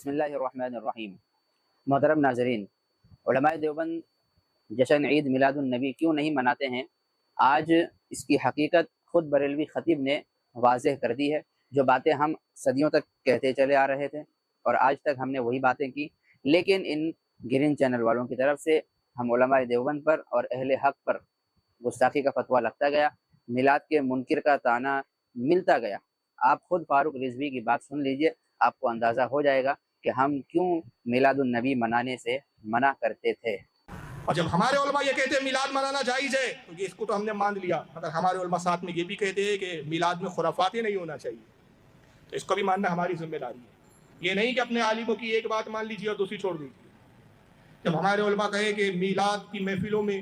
بسم اللہ الرحمن الرحیم۔ محترم ناظرین، علماء دیوبند جشن عید میلاد النبی کیوں نہیں مناتے ہیں؟ آج اس کی حقیقت خود بریلوی خطیب نے واضح کر دی ہے۔ جو باتیں ہم صدیوں تک کہتے چلے آ رہے تھے اور آج تک ہم نے وہی باتیں کی، لیکن ان گرین چینل والوں کی طرف سے ہم علماء دیوبند پر اور اہل حق پر گستاخی کا فتویٰ لگتا گیا، میلاد کے منکر کا طعنہ ملتا گیا۔ آپ خود فاروق رضوی کی بات سن لیجئے، آپ کو اندازہ ہو جائے گا کہ ہم کیوں میلاد النبی منانے سے منع کرتے تھے۔ اور جب ہمارے علماء یہ کہتے ہیں میلاد منانا جائز ہے تو اس کو تو ہم نے مان لیا، مگر ہمارے علماء ساتھ میں یہ بھی کہتے ہیں کہ میلاد میں خرافات ہی نہیں ہونا چاہیے، تو اس کو بھی ماننا ہماری ذمہ داری ہے۔ یہ نہیں کہ اپنے عالموں کی ایک بات مان لیجیے اور دوسری چھوڑ دیجیے۔ جب ہمارے علماء کہیں کہ میلاد کی محفلوں میں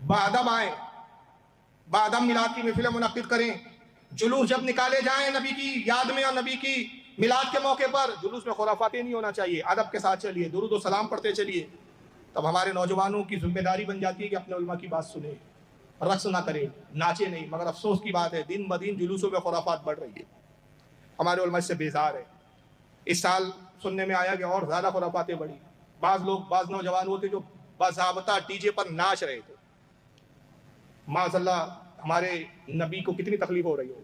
باادب آئیں، باادب میلاد کی محفلیں منعقد کریں، جلوس جب نکالے جائیں نبی کی یاد میں اور نبی کی میلاد کے موقع پر، جلوس میں خرافات نہیں ہونا چاہیے، ادب کے ساتھ چلیے، درود و سلام پڑھتے چلیے۔ تب ہمارے نوجوانوں کی ذمہ داری بن جاتی ہے کہ اپنے علماء کی بات سنیں، رقص نہ کریں، ناچے نہیں۔ مگر افسوس کی بات ہے دن بدن جلوسوں میں خرافات بڑھ رہی ہے، ہمارے علماء اس سے بیزار ہے۔ اس سال سننے میں آیا کہ اور زیادہ خرافاتیں بڑھی، بعض نوجوان ہوتے جو باضابطہ ڈی جے پر ناچ رہے تھے۔ معاذ اللہ، ہمارے نبی کو کتنی تکلیف ہو رہی ہو،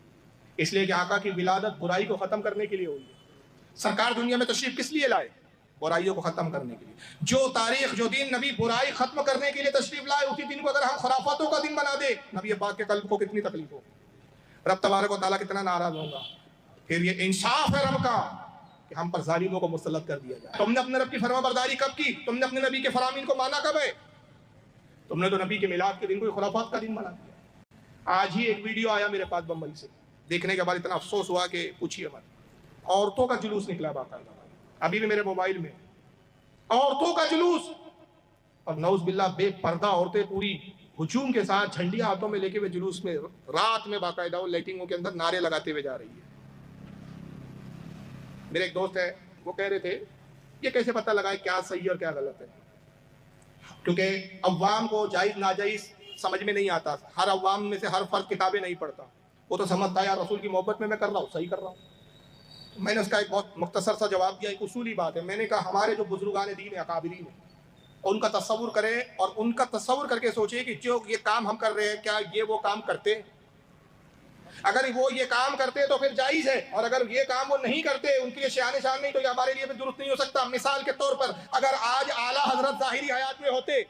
اس لیے کہ آقا کی ولادت برائی کو ختم کرنے کے لیے ہوئی ہے۔ سرکار دنیا میں تشریف کس لیے لائے؟ برائیوں کو ختم کرنے کے لیے۔ جو تاریخ، جو دن نبی برائی ختم کرنے کے لیے تشریف لائے، اسی دن کو اگر ہم خرافاتوں کا دن بنا دے، نبی پاک کے قلب کو کتنی تکلیف ہو، رب تبارک و تعالیٰ کتنا ناراض ہوگا۔ پھر یہ انصاف ہے رب کا کہ ہم پر ظالموں کو مسلط کر دیا جائے۔ تم نے اپنے رب کی فرما برداری کب کی؟ تم نے اپنے نبی کے فرامین کو مانا کب ہے؟ تم نے تو نبی کے میلاد کے دن کو خرافات کا دن بنا دیا۔ آج ہی ایک ویڈیو آیا میرے پاس بمبئی سے، دیکھنے کے بعد اتنا افسوس ہوا کہ پوچھیے مت۔ عورتوں کا جلوس نکلا باقاعدہ، ابھی بھی میرے موبائل میں عورتوں کا جلوس، اور نعوذ باللہ بے پردہ عورتیں پوری ہجوم کے ساتھ جھنڈیاں ہاتھوں میں لے کے وہ جلوس میں رات میں باقاعدہ وہ لائٹنگوں کے اندر نعرے لگاتے ہوئے جا رہی ہے۔ میرے ایک دوست ہے، وہ کہہ رہے تھے یہ کیسے پتہ لگائے کیا صحیح اور کیا غلط ہے، کیونکہ عوام کو جائز ناجائز سمجھ میں نہیں آتا۔ ہر عوام میں سے ہر فرد کتابیں نہیں پڑھتا، وہ تو سمجھتا ہے یار رسول کی محبت میں کر رہا ہوں، صحیح کر رہا ہوں۔ میں نے اس کا ایک بہت مختصر سا جواب دیا، ایک اصولی بات ہے۔ میں نے کہا ہمارے جو بزرگان دین ہیں، اکابرین ہیں، ان کا تصور کریں اور ان کا تصور کر کے سوچیں کہ جو یہ کام ہم کر رہے ہیں کیا یہ وہ کام کرتے ہیں؟ اگر وہ یہ کام کرتے تو پھر جائز ہے، اور اگر یہ کام وہ نہیں کرتے، ان کے لیے شان شان نہیں، تو یہ ہمارے لیے بھی درست نہیں ہو سکتا۔ مثال کے طور پر اگر آج اعلیٰ حضرت ظاہری حیات میں ہوتے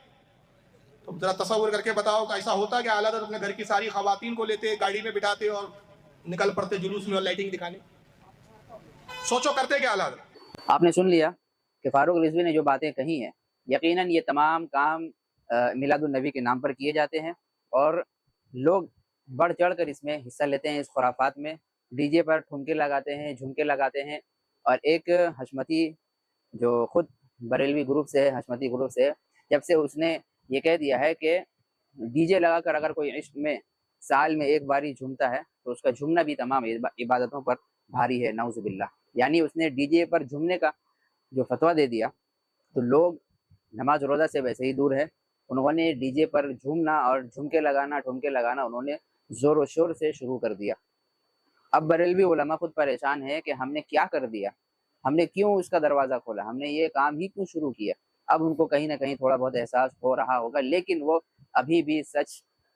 تو ذرا تصور کر کے بتاؤ کہ ایسا ہوتا کہ اعلیٰ حضرت اپنے گھر کی ساری خواتین کو لیتے، گاڑی میں بٹھاتے اور نکل پڑتے جلوس میں اور لائٹنگ دکھانے؟ سوچو کرتے کیا اعلیٰ حضرت؟ آپ نے سن لیا کہ فاروق رضوی نے جو باتیں کہی ہیں، یقیناً یہ تمام کام میلاد النبی کے نام پر کیے جاتے ہیں، اور لوگ بڑھ چڑھ کر اس میں حصہ لیتے ہیں، اس خرافات میں ڈی جے پر ٹھمکے لگاتے ہیں، جھمکے لگاتے ہیں۔ اور ایک حشمتی جو خود بریلوی گروپ سے ہے، حشمتی گروپ سے ہے، جب سے اس نے یہ کہہ دیا ہے کہ ڈی جے لگا کر اگر کوئی عشق میں سال میں ایک باری جھومتا ہے تو اس کا جھومنا بھی تمام عبادتوں پر بھاری ہے، نعوذ باللہ۔ یعنی اس نے ڈی جے پر جھومنے کا جو فتویٰ دے دیا تو لوگ نماز روزہ سے ویسے ہی دور ہے، انہوں نے ڈی جے پر جھومنا اور جھمکے لگانا، ٹھمکے لگانا انہوں نے زور و شور سے شروع کر دیا۔ اب بریلوی علماء خود پریشان ہے کہ ہم نے کیا کر دیا، ہم نے کیوں اس کا دروازہ کھولا، ہم نے یہ کام ہی کیوں شروع کیا۔ اب ان کو کہیں نہ کہیں تھوڑا بہت احساس ہو رہا ہوگا، لیکن وہ ابھی بھی سچ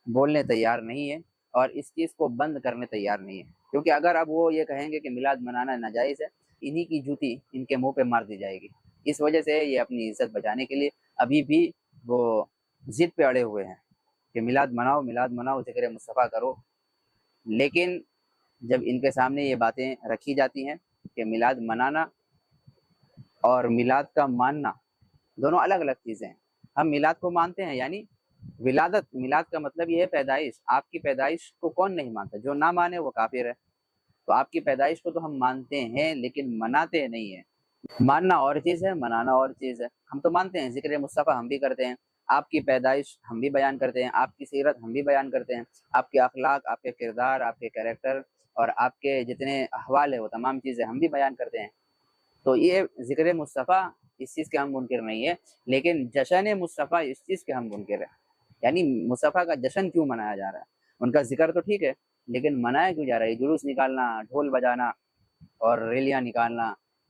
بولنے تیار نہیں ہے اور اس چیز کو بند کرنے تیار نہیں ہے، کیونکہ اگر اب وہ یہ کہیں گے کہ میلاد منانا ناجائز ہے، انہی کی جوتی ان کے منہ پہ مار دی جائے گی۔ اس وجہ سے یہ اپنی عزت بچانے کے لیے ابھی بھی وہ ضد پہ اڑے ہوئے ہیں کہ میلاد مناؤ، میلاد مناؤ، ذکر مصطفیٰ کرو۔ لیکن جب ان کے سامنے یہ باتیں رکھی جاتی ہیں کہ میلاد منانا اور میلاد کا ماننا دونوں الگ الگ چیزیں ہیں۔ ہم میلاد کو مانتے ہیں، یعنی ولادت، میلاد کا مطلب یہ ہے پیدائش۔ آپ کی پیدائش کو کون نہیں مانتا؟ جو نہ مانے وہ کافر ہے۔ تو آپ کی پیدائش کو تو ہم مانتے ہیں لیکن مناتے نہیں ہیں۔ ماننا اور چیز ہے، منانا اور چیز ہے۔ ہم تو مانتے ہیں، ذکر مصطفیٰ ہم بھی کرتے ہیں، آپ کی پیدائش ہم بھی بیان کرتے ہیں، آپ کی سیرت ہم بھی بیان کرتے ہیں، آپ کے اخلاق، آپ کے کردار، آپ کے کریکٹر اور آپ کے جتنے احوال ہیں وہ تمام چیزیں ہم بھی بیان کرتے ہیں۔ تو یہ ذکر مصطفیٰ اس چیز کے ہم منکر نہیں ہے، لیکن جشن مصطفیٰ اس چیز کے ہم منکر ہیں۔ یعنی مصطفیٰ کا جشن کیوں منایا جا رہا ہے؟ ان کا ذکر تو ٹھیک ہے لیکن منایا کیوں جا رہا ہے؟ جلوس نکالنا، ڈھول بجانا اور ریلیاں نکالنا،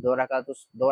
2